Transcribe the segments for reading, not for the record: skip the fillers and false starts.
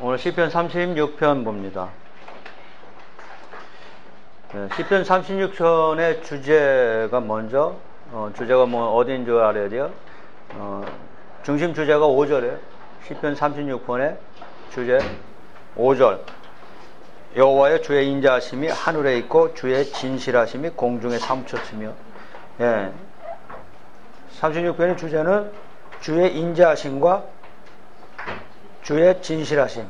오늘 시편 36편 봅니다. 시편 36편의 주제가 먼저, 주제가 어디인 줄 알아야 돼요. 중심 주제가 5절이에요. 시편 36편의 주제 5절. 여호와여 주의 인자하심이 하늘에 있고 주의 진실하심이 공중에 사무쳤으며. 36편의 주제는 주의 인자하심과 주의 진실하심.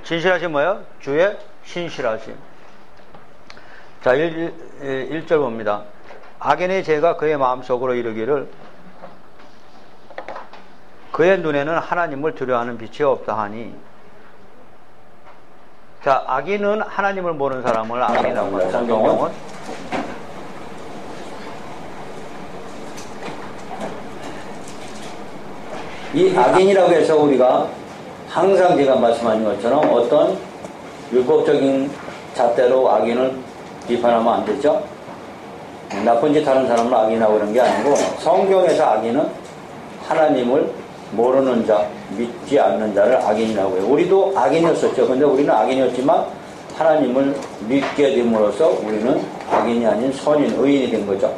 진실하심 뭐예요? 주의 신실하심. 자, 1절 봅니다. 악인의 죄가 그의 마음속으로 이르기를 그의 눈에는 하나님을 두려워하는 빛이 없다 하니. 자, 악인은 하나님을 모르는 사람을 악인이라고 해요. 성경은 이 악인이라고 해서 우리가 항상 제가 말씀하신 것처럼 어떤 율법적인 잣대로 악인을 비판하면 안 되죠. 나쁜 짓 하는 사람을 악인이라고 그런 게 아니고, 성경에서 악인은 하나님을 모르는 자, 믿지 않는 자를 악인이라고 해요. 우리도 악인이었었죠. 근데 우리는 악인이었지만 하나님을 믿게 됨으로써 우리는 악인이 아닌 선인, 의인이 된 거죠.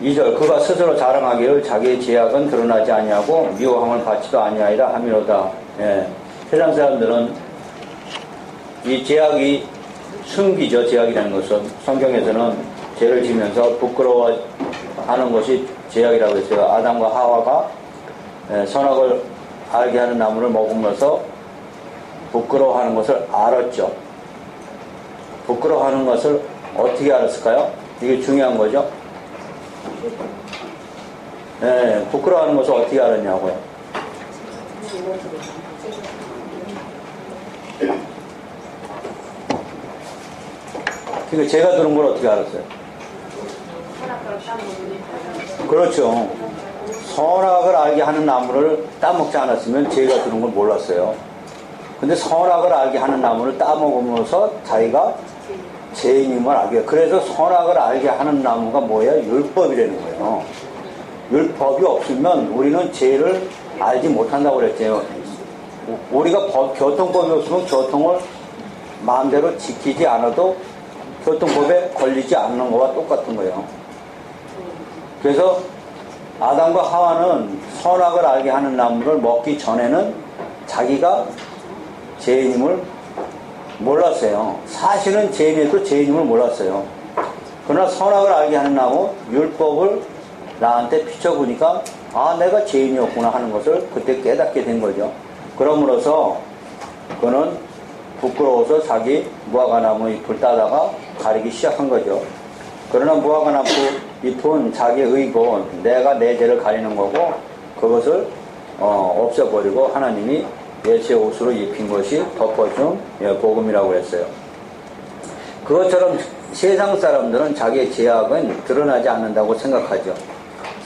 2절, 그가 스스로 자랑하기를 자기의 죄악은 드러나지 아니하고 미워함을 받지도 아니하리라 하미로다. 세상 사람들은 이 죄악이 숨기죠. 죄악이라는 것은 성경에서는 죄를 지면서 부끄러워하는 것이 죄악이라고 했어요. 아담과 하와가 선악을 알게 하는 나무를 먹으면서 부끄러워하는 것을 알았죠. 부끄러워하는 것을 어떻게 알았을까요? 이게 중요한 거죠. 부끄러워하는 것을 어떻게 알았냐고요. 그러니까 제가 들은 걸 어떻게 알았어요? 그렇죠. 선악을 알게 하는 나무를 따먹지 않았으면 제가 들은 걸 몰랐어요. 근데 선악을 알게 하는 나무를 따먹으면서 자기가 죄인임을 알게 해요. 그래서 선악을 알게 하는 나무가 뭐예요? 율법이라는 거예요. 율법이 없으면 우리는 죄를 알지 못한다고 그랬죠. 우리가 교통법이 없으면 교통을 마음대로 지키지 않아도 교통법에 걸리지 않는 거와 똑같은 거예요. 그래서 아담과 하와는 선악을 알게 하는 나무를 먹기 전에는 자기가 죄인임을 몰랐어요. 사실은 죄인에도 죄인임을 몰랐어요. 그러나 선악을 알게 하는 나무, 율법을 나한테 비춰보니까 내가 죄인이었구나 하는 것을 그때 깨닫게 된 거죠. 그러므로서 그는 부끄러워서 자기 무화과나무 잎을 따다가 가리기 시작한 거죠. 그러나 무화과나무 잎은 자기의 의고 내가 내 죄를 가리는 거고, 그것을 없애버리고 하나님이 예수의 옷으로 입힌 것이 덮어준 복음이라고 했어요. 그것처럼 세상 사람들은 자기의 죄악은 드러나지 않는다고 생각하죠.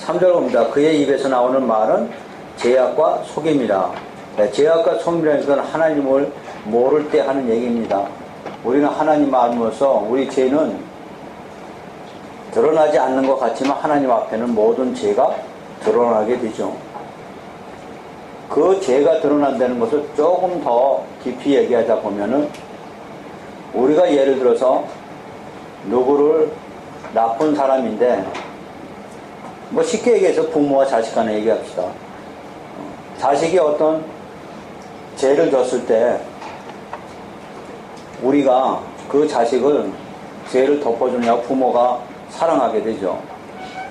3절 봅니다. 그의 입에서 나오는 말은 죄악과 속임이라. 죄악과 속임이라는 것은 하나님을 모를 때 하는 얘기입니다. 우리는 하나님을 알면서 우리 죄는 드러나지 않는 것 같지만 하나님 앞에는 모든 죄가 드러나게 되죠. 그 죄가 드러난다는 것을 조금 더 깊이 얘기하자 보면은, 우리가 예를 들어서 누구를 나쁜 사람인데, 쉽게 얘기해서 부모와 자식 간에 얘기합시다. 자식이 어떤 죄를 졌을 때 우리가 그 자식을 죄를 덮어주냐고 부모가 사랑하게 되죠.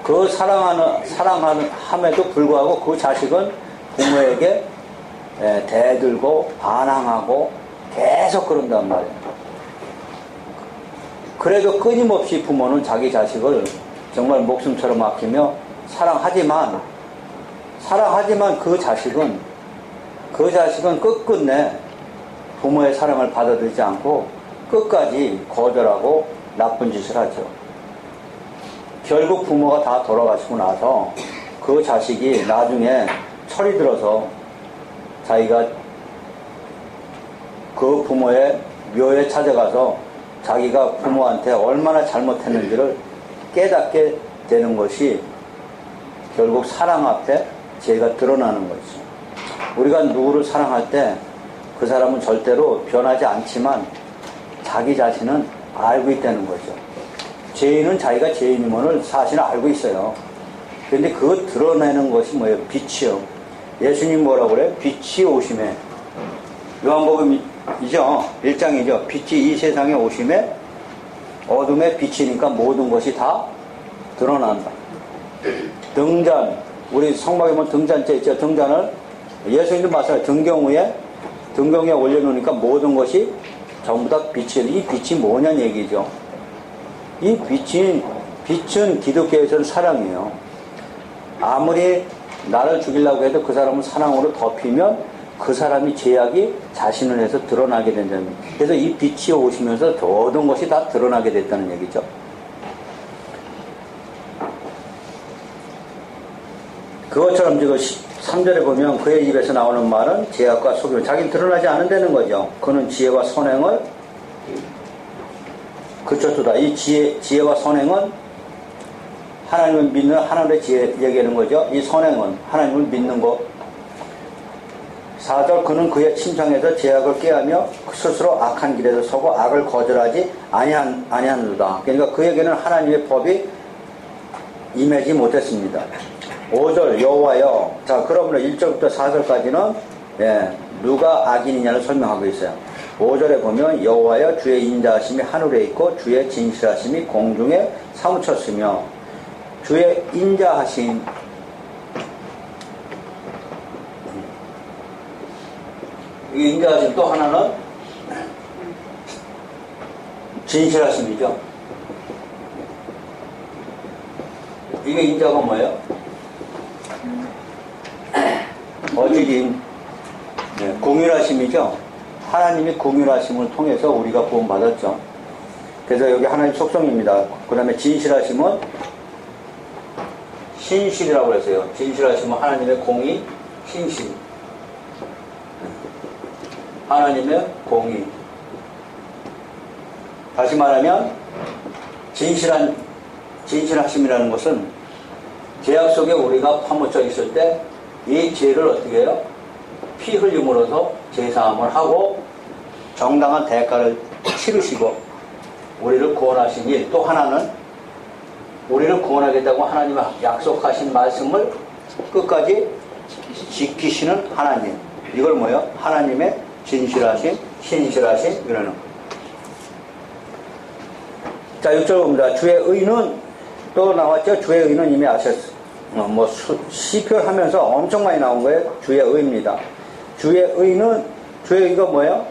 그 사랑함에도 불구하고 그 자식은 부모에게 대들고 반항하고 계속 그런단 말이에요. 그래도 끊임없이 부모는 자기 자식을 정말 목숨처럼 아끼며 사랑하지만 그 자식은 끝끝내 부모의 사랑을 받아들이지 않고 끝까지 거절하고 나쁜 짓을 하죠. 결국 부모가 다 돌아가시고 나서 그 자식이 나중에 철이 들어서 자기가 그 부모의 묘에 찾아가서 자기가 부모한테 얼마나 잘못했는지를 깨닫게 되는 것이 결국 사랑 앞에 죄가 드러나는 거죠. 우리가 누구를 사랑할 때 그 사람은 절대로 변하지 않지만 자기 자신은 알고 있다는 거죠. 죄인은 자기가 죄인임을 사실은 알고 있어요. 그런데 그거 드러내는 것이 뭐예요? 빛이요. 예수님 뭐라고 그래요? 빛이 오심에. 요한복음이죠. 1장이죠. 빛이 이 세상에 오심에 어둠에 비치니까 모든 것이 다 드러난다. 등잔, 우리 성막에 보면 등잔재 있죠. 등잔을 예수님도 마찬가지로 등경 위에 올려놓으니까 모든 것이 전부 다 빛이, 이 빛이 뭐냐는 얘기죠. 이 빛은 기독교에서는 사랑이에요. 아무리 나를 죽이려고 해도 그 사람을 사랑으로 덮이면 그 사람이 죄악이 자신을 해서 드러나게 된다는 거예요. 그래서 이 빛이 오시면서 모든 것이 다 드러나게 됐다는 얘기죠. 그것처럼 지금 3절에 보면 그의 입에서 나오는 말은 죄악과 속임, 자기는 드러나지 않는다는 거죠. 그는 지혜와 선행을 그쳐두다. 이 지혜와 선행은 하나님을 믿는 하나님의 지혜 얘기하는 거죠. 이 선행은 하나님을 믿는 것. 4절 그는 그의 침상에서 죄악을 꾀하며 스스로 악한 길에서 서고 악을 거절하지 아니하는도다. 그러니까 그에게는 하나님의 법이 임하지 못했습니다. 5절 여호와여. 자, 그러면 1절부터 4절까지는 누가 악인이냐를 설명하고 있어요. 5절에 보면 여호와여 주의 인자하심이 하늘에 있고 주의 진실하심이 공중에 사무쳤으며. 주의 인자하심, 이 인자하심 또 하나는 진실하심이죠. 이게 인자가 뭐예요? 어지긴 공율하심이죠. 하나님이 공율하심을 통해서 우리가 구원받았죠. 그래서 여기 하나님 속성입니다. 그 다음에 진실하심은 신실이라고 그랬어요. 진실하심은 하나님의 공의, 신실. 하나님의 공의. 다시 말하면 진실하심이라는 것은 죄악 속에 우리가 파묻혀 있을 때 이 죄를 어떻게 해요? 피 흘림으로써 죄사함을 하고 정당한 대가를 치르시고 우리를 구원하신 일. 또 하나는 우리를 구원하겠다고 하나님이 약속하신 말씀을 끝까지 지키시는 하나님. 이걸 뭐예요? 하나님의 진실하심, 신실하심 이러는. 자, 6절 봅니다. 주의 의는 또 나왔죠. 주의 의는 이미 아셨어요. 시편 하면서 엄청 많이 나온 거예요. 주의 의입니다. 주의 의가 뭐예요?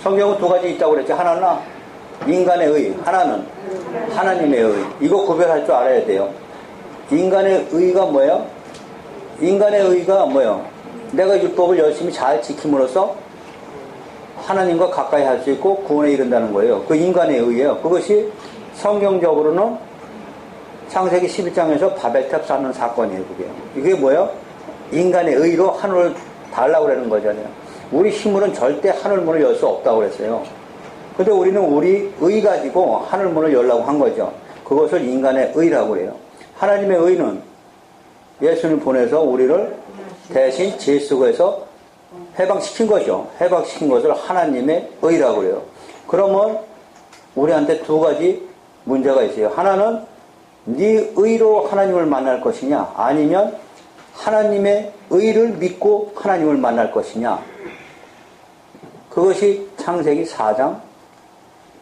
성경은 두 가지 있다고 그랬죠. 하나는 인간의 의, 하나는 하나님의 의. 이거 구별할 줄 알아야 돼요. 인간의 의가 뭐예요? 인간의 의가 뭐예요? 내가 율법을 열심히 잘 지킴으로써 하나님과 가까이 할 수 있고 구원에 이른다는 거예요. 그 인간의 의예요. 그것이 성경적으로는 창세기 11장에서 바벨탑 쌓는 사건이에요. 이게 뭐예요? 인간의 의로 하늘을 달라고 그러는 거잖아요. 우리 힘으로는 절대 하늘문을 열 수 없다고 그랬어요. 근데 우리는 우리 의 가지고 하늘문을 열라고 한 거죠. 그것을 인간의 의라고 그래요. 하나님의 의는 예수님을 보내서 우리를 대신 죄 속에서 해방시킨 거죠. 해방시킨 것을 하나님의 의라고 그래요. 그러면 우리한테 두 가지 문제가 있어요. 하나는 네 의로 하나님을 만날 것이냐, 아니면 하나님의 의를 믿고 하나님을 만날 것이냐. 그것이 창세기 4장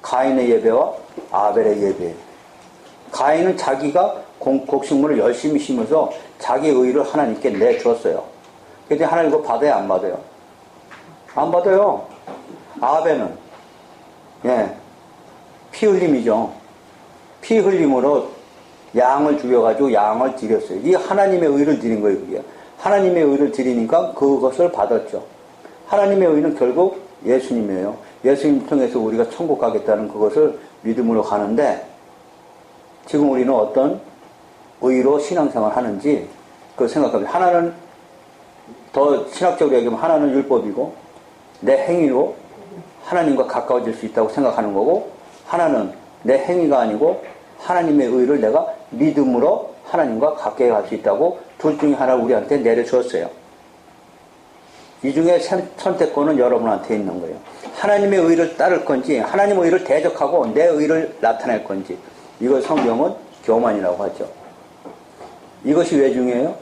가인의 예배와 아벨의 예배. 가인은 자기가 곡식물을 열심히 심어서 자기 의를 하나님께 내주었어요. 근데 하나님 그거 받아요, 안 받아요? 안 받아요. 아벨은 피 흘림이죠. 피 흘림으로 양을 죽여가지고 양을 드렸어요. 이 하나님의 의를 드린 거예요, 그게. 하나님의 의를 드리니까 그것을 받았죠. 하나님의 의는 결국 예수님이에요. 예수님 통해서 우리가 천국 가겠다는 그것을 믿음으로 가는데, 지금 우리는 어떤 의로 신앙생활 하는지 그걸 생각합니다. 하나는 더 신학적으로 얘기하면 하나는 율법이고 내 행위로 하나님과 가까워질 수 있다고 생각하는 거고, 하나는 내 행위가 아니고 하나님의 의를 내가 믿음으로 하나님과 가까이 갈 수 있다고 둘 중에 하나를 우리한테 내려주었어요. 이 중에 선택권은 여러분한테 있는 거예요. 하나님의 의를 따를 건지 하나님의 의를 대적하고 내 의를 나타낼 건지, 이걸 성경은 교만이라고 하죠. 이것이 왜 중요해요?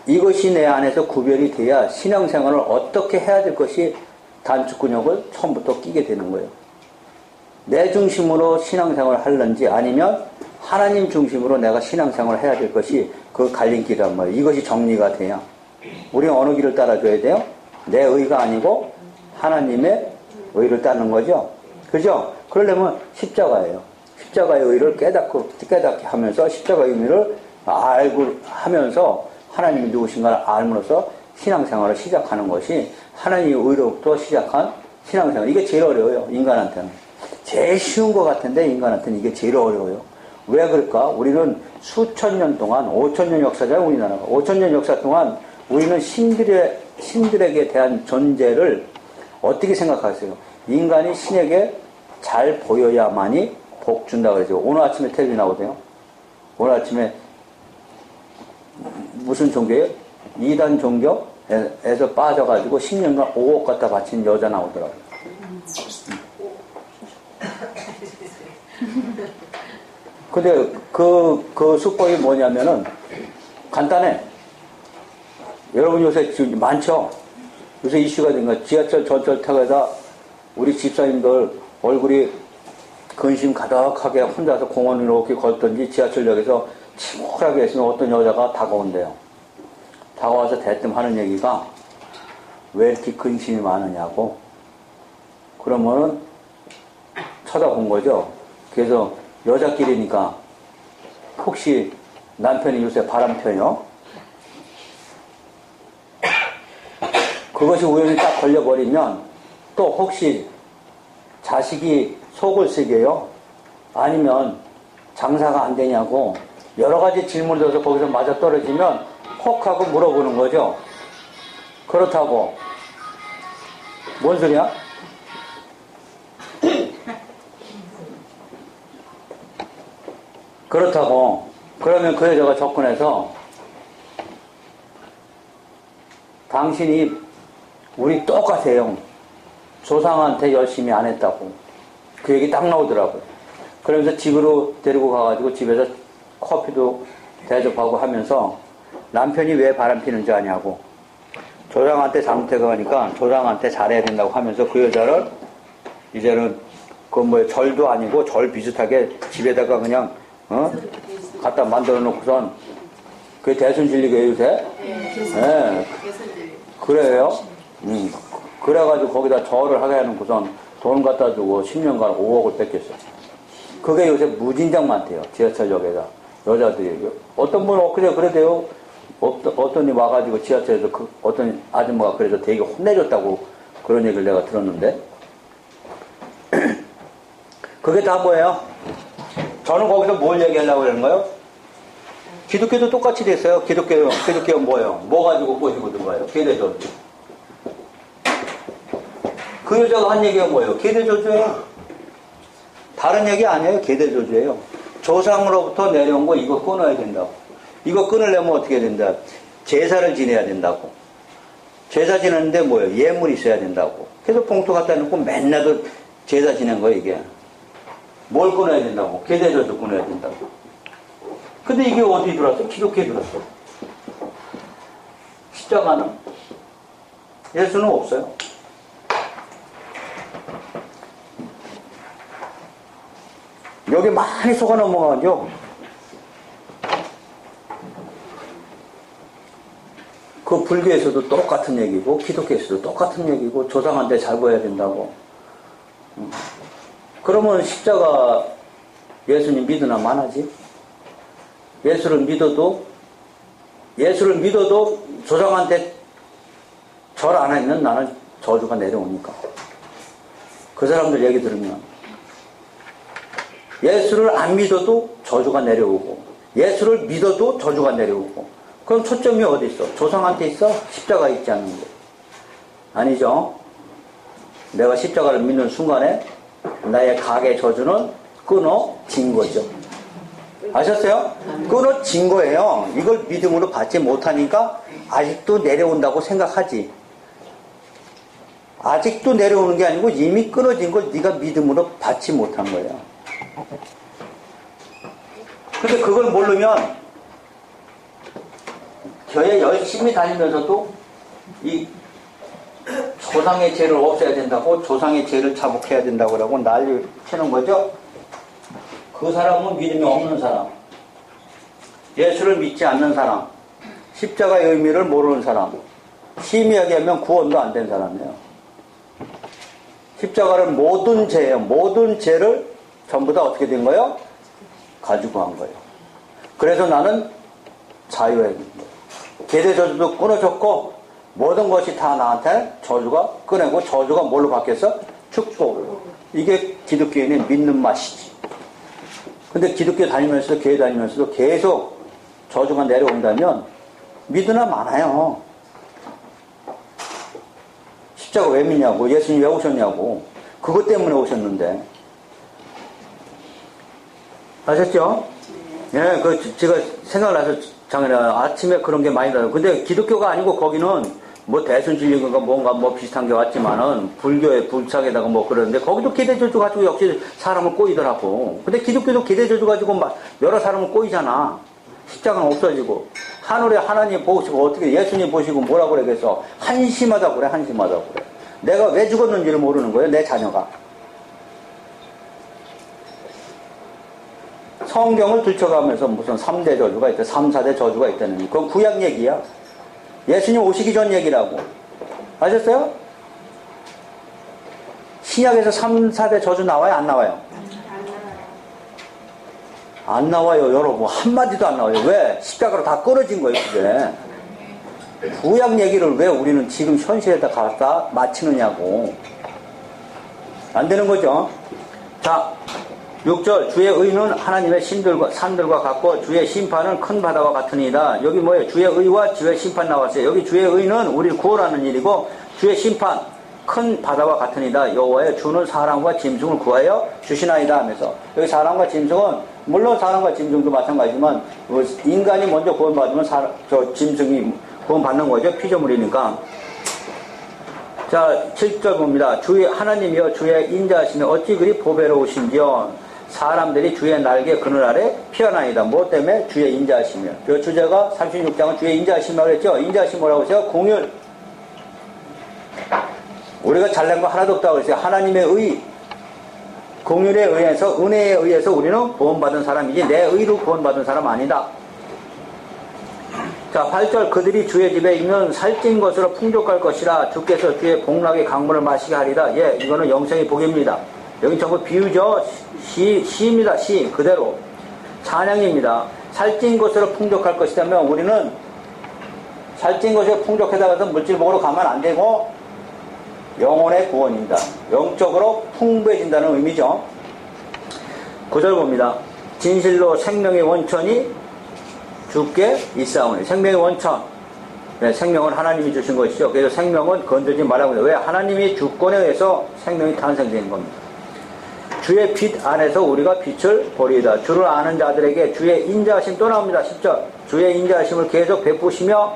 이것이 내 안에서 구별이 돼야 신앙생활을 어떻게 해야 될 것이 단축근육을 처음부터 끼게 되는 거예요. 내 중심으로 신앙생활을 하는지 아니면 하나님 중심으로 내가 신앙생활을 해야 될 것이 그 갈림길이란 말이에요. 이것이 정리가 돼야 우리는 어느 길을 따라줘야 돼요? 내 의가 아니고 하나님의 의를 따르는 거죠. 그죠? 그러려면 십자가예요. 십자가의 의를 깨닫게 하면서 십자가의 의미를 알고 하면서 하나님이 누구신가를 알므로써 신앙생활을 시작하는 것이 하나님의 의로부터 시작한 신앙생활. 이게 제일 어려워요. 인간한테는. 제일 쉬운 것 같은데 인간한테는 이게 제일 어려워요. 왜 그럴까? 우리는 수천 년 동안 5,000년 역사잖아요. 우리나라가 5,000년 역사 동안 우리는 신들에게 대한 존재를 어떻게 생각하세요? 인간이 신에게 잘 보여야만이 복 준다고 그러죠. 오늘 아침에 텔레비 나오대요. 오늘 아침에 무슨 종교예요? 이단 종교에서 빠져가지고 10년간 5억 갖다 바친 여자 나오더라고요. 근데 그 수법이 뭐냐면은 간단해. 여러분 요새 지금 많죠? 요새 이슈가 된 거 지하철 전철 타고다 우리 집사님들 얼굴이 근심 가득하게 혼자서 공원으로 이렇게 걷던지 지하철역에서 침울하게 있으면 어떤 여자가 다가온대요. 다가와서 대뜸 하는 얘기가 왜 이렇게 근심이 많으냐고. 그러면은 쳐다본 거죠. 그래서 여자끼리니까 혹시 남편이 요새 바람 펴요? 그것이 우연히 딱 걸려버리면 또 혹시 자식이 속을 쓰게요? 아니면 장사가 안 되냐고 여러 가지 질문을 줘서 거기서 맞아 떨어지면 혹 하고 물어보는 거죠. 그렇다고 뭔 소리야? 그렇다고 그러면 그 여자가 접근해서 당신이 우리 똑같아요. 조상한테 열심히 안 했다고. 그 얘기 딱 나오더라고요. 그러면서 집으로 데리고 가가지고 집에서 커피도 대접하고 하면서 남편이 왜 바람 피는지 아냐고. 조상한테 잘못해가 가니까 조상한테 잘해야 된다고 하면서 그 여자를 이제는 절도 아니고 절 비슷하게 집에다가 그냥 갖다 만들어 놓고선 그게 대순진리교회 요새? 네. 그래요? 그래가지고 거기다 절을 하게 해놓고선 돈 갖다 주고 10년간 5억을 뺏겼어요. 그게 요새 무진장 많대요. 지하철역에다. 여자들이. 어떤 분은 엊그제 그러대요. 어떤 이 와가지고 지하철에서 어떤 아줌마가 그래서 되게 혼내줬다고 그런 얘기를 내가 들었는데. 그게 다 뭐예요? 저는 거기서 뭘 얘기하려고 그러는 거예요? 기독교도 똑같이 됐어요. 기독교는 뭐예요? 뭐 가지고 꼬시고 들어가요? 계대전. 그 여자가 한 얘기가 뭐예요? 계대저주예요. 다른 얘기 아니에요. 계대저주예요. 조상으로부터 내려온 거 이거 끊어야 된다고. 이거 끊으려면 어떻게 해야 된다? 제사를 지내야 된다고. 제사 지내는데 뭐예요? 예물이 있어야 된다고. 그래서 봉투 갖다 놓고 맨날도 제사 지낸 거예요, 이게. 뭘 끊어야 된다고? 계대저주 끊어야 된다고. 근데 이게 어디 들어왔어? 기독교에 들어왔어. 십자가는? 예수는 없어요. 여기 많이 속아 넘어가죠. 그 불교에서도 똑같은 얘기고 기독교에서도 똑같은 얘기고 조상한테 잘 보여야 된다고. 그러면 십자가 예수님 믿으나 마나지? 예수를 믿어도 조상한테 절 안 하면 나는 저주가 내려오니까. 그 사람들 얘기 들으면 예수를 안 믿어도 저주가 내려오고 예수를 믿어도 저주가 내려오고. 그럼 초점이 어디 있어? 조상한테 있어? 십자가 있지 않는 거. 아니죠. 내가 십자가를 믿는 순간에 나의 가게 저주는 끊어진 거죠. 아셨어요? 끊어진 거예요. 이걸 믿음으로 받지 못하니까 아직도 내려온다고 생각하지. 아직도 내려오는 게 아니고 이미 끊어진 걸 네가 믿음으로 받지 못한 거예요. 근데 그걸 모르면 교회 열심히 다니면서도 이 조상의 죄를 없애야 된다고, 조상의 죄를 자복해야 된다고 하고 난리 치는 거죠. 그 사람은 믿음이 없는 사람, 예수를 믿지 않는 사람, 십자가의 의미를 모르는 사람, 심히하게 하면 구원도 안 된 사람이에요. 십자가는 모든 죄예요. 모든 죄를 전부 다 어떻게 된 거예요? 가지고 한 거예요. 그래서 나는 자유해야 된 거예요. 계대 저주도 끊어졌고 모든 것이 다 나한테 저주가 끊어고, 저주가 뭘로 바뀌었어? 축복으로. 이게 기독교인의 믿는 맛이지. 근데 기독교 다니면서도, 교회 다니면서도 계속 저주가 내려온다면 믿으나 마나요. 십자가 왜 믿냐고, 예수님 왜 오셨냐고, 그것 때문에 오셨는데. 아셨죠? 예, 제가 생각나서 작년에 아침에 그런 게 많이 나요. 근데 기독교가 아니고 거기는 뭐 대순진리인가 뭔가 뭐 비슷한 게 왔지만은 불교의 불착에다가 뭐 그러는데 거기도 기대저주 가지고 역시 사람을 꼬이더라고. 근데 기독교도 기대저주 가지고 막 여러 사람을 꼬이잖아. 십자가는 없어지고 하늘에 하나님 보시고 어떻게 예수님 보시고 뭐라고 그러겠어. 한심하다고 그래. 한심하다고 그래. 내가 왜 죽었는지를 모르는 거예요. 내 자녀가. 성경을 들춰가면서 무슨 3대 저주가 있다, 3, 4대 저주가 있다는, 그건 구약 얘기야. 예수님 오시기 전 얘기라고. 아셨어요? 신약에서 3, 4대 저주 나와요? 안 나와요? 안 나와요, 여러분. 한마디도 안 나와요. 왜? 십자가로 다 끊어진 거예요, 그게. 구약 얘기를 왜 우리는 지금 현실에다 갖다 맞추느냐고. 안 되는 거죠? 자, 6절, 주의 의는 하나님의 산들과 같고 주의 심판은 큰 바다와 같으니이다. 여기 뭐예요? 주의 의와 주의 심판 나왔어요. 여기 주의 의는 우리를 구원하는 일이고 주의 심판 큰 바다와 같으니이다. 여호와의 주는 사람과 짐승을 구하여 주시나이다 하면서, 여기 사람과 짐승은 물론 사람과 짐승도 마찬가지지만 인간이 먼저 구원받으면 짐승이 구원받는 거죠. 피조물이니까. 자, 7절 봅니다. 주의 하나님이여 주의 인자하시며 어찌 그리 보배로우신지요. 사람들이 주의 날개 그늘 아래 피어나이다. 뭐 때문에? 주의 인자하시며. 그 주제가 36장은 주의 인자하시며 그랬죠. 인자하시 뭐라고 했어요? 공율. 우리가 잘난 거 하나도 없다고 그랬어요. 하나님의 의, 공율에 의해서, 은혜에 의해서 우리는 구원받은 사람이지 내 의로 구원받은 사람 아니다. 자, 8절, 그들이 주의 집에 있는 살찐 것으로 풍족할 것이라. 주께서 주의 복락의 강물을 마시게 하리라. 예, 이거는 영생의 복입니다. 여기 전부 비유죠. 시입니다. 시 그대로 찬양입니다. 살찐 것으로 풍족할 것이라면 우리는 살찐 것으로 풍족하다고 해서 물질 먹으러 가면 안 되고 영혼의 구원입니다. 영적으로 풍부해진다는 의미죠. 9절 봅니다. 진실로 생명의 원천이 주께 있사오니. 생명의 원천. 네, 생명은 하나님이 주신 것이죠. 그래서 생명은 건드리지 말라고 해요. 왜? 하나님이 주권에 의해서 생명이 탄생된 겁니다. 주의 빛 안에서 우리가 빛을 보리이다. 주를 아는 자들에게 주의 인자하심 또 나옵니다. 10절. 주의 인자하심을 계속 베푸시며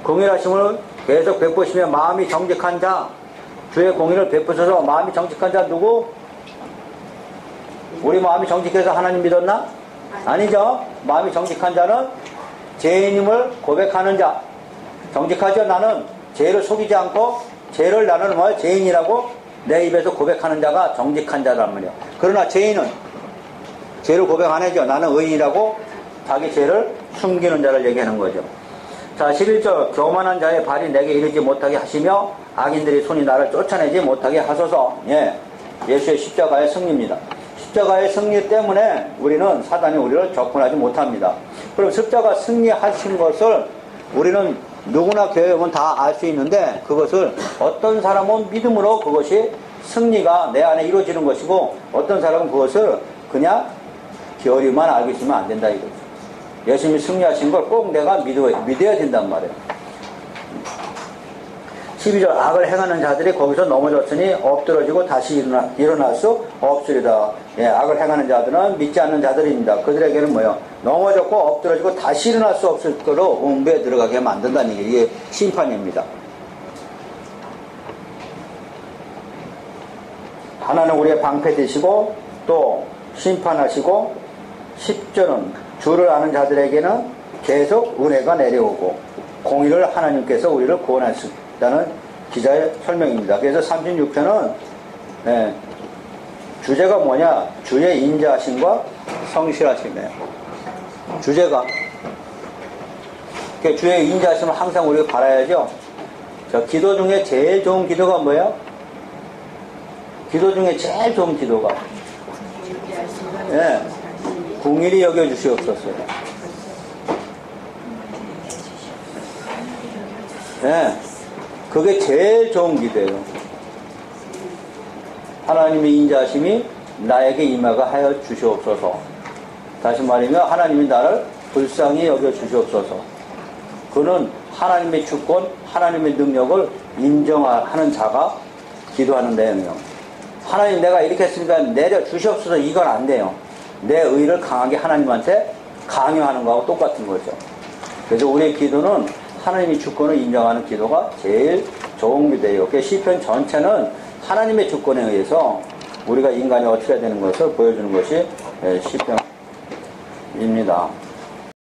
공의하심을 계속 베푸시며 마음이 정직한 자. 주의 공의를 베푸셔서 마음이 정직한 자 누구? 우리 마음이 정직해서 하나님 믿었나? 아니죠. 마음이 정직한 자는 죄인임을 고백하는 자. 정직하죠. 나는 죄를 속이지 않고 죄를 나는 뭐 죄인이라고 내 입에서 고백하는 자가 정직한 자란 말이야. 그러나 죄인은 죄를 고백 안 하죠. 나는 의인이라고 자기 죄를 숨기는 자를 얘기하는 거죠. 자, 11절. 교만한 자의 발이 내게 이르지 못하게 하시며 악인들의 손이 나를 쫓아내지 못하게 하소서. 예, 예수의 십자가의 승리입니다. 십자가의 승리 때문에 우리는 사단이 우리를 접근하지 못합니다. 그럼 십자가 승리하신 것을 우리는 누구나 교회 오면 다 알 수 있는데, 그것을 어떤 사람은 믿음으로 그것이 승리가 내 안에 이루어지는 것이고, 어떤 사람은 그것을 그냥 기어리만 알고 있으면 안 된다 이거죠. 예수님이 승리하신 걸 꼭 내가 믿어야 된단 말이에요. 12절 악을 행하는 자들이 거기서 넘어졌으니 엎드러지고 다시 일어날 수 없으리다. 예, 악을 행하는 자들은 믿지 않는 자들입니다. 그들에게는 뭐요? 넘어졌고 엎드러지고 다시 일어날 수 없을 거로 음부에 들어가게 만든다는 게 이게 심판입니다. 하나는 우리의 방패 되시고 또 심판하시고 10절은 주를 아는 자들에게는 계속 은혜가 내려오고 공의를 하나님께서 우리를 구원하셨다는 기자의 설명입니다. 그래서 36편은 주제가 뭐냐? 주의 인자하심과 성실하심이에요. 주제가 그러니까 주의 인자하심을 항상 우리가 바라야죠. 자, 기도 중에 제일 좋은 기도가 뭐예요? 기도 중에 제일 좋은 기도가 궁일이 여겨주시옵소서. 그게 제일 좋은 기도예요. 하나님의 인자하심이 나에게 임하가 하여 주시옵소서. 다시 말하면 하나님이 나를 불쌍히 여겨 주시옵소서. 그는 하나님의 주권, 하나님의 능력을 인정하는 자가 기도하는 내용이에요. 하나님 내가 이렇게 했으니까 내려 주시옵소서. 이건 안 돼요. 내 의를 강하게 하나님한테 강요하는 거하고 똑같은 거죠. 그래서 우리의 기도는 하나님의 주권을 인정하는 기도가 제일 좋은 기도예요. 시편 전체는 하나님의 주권에 의해서 우리가 인간이 어떻게 해야 되는 것을 보여주는 것이 시편입니다.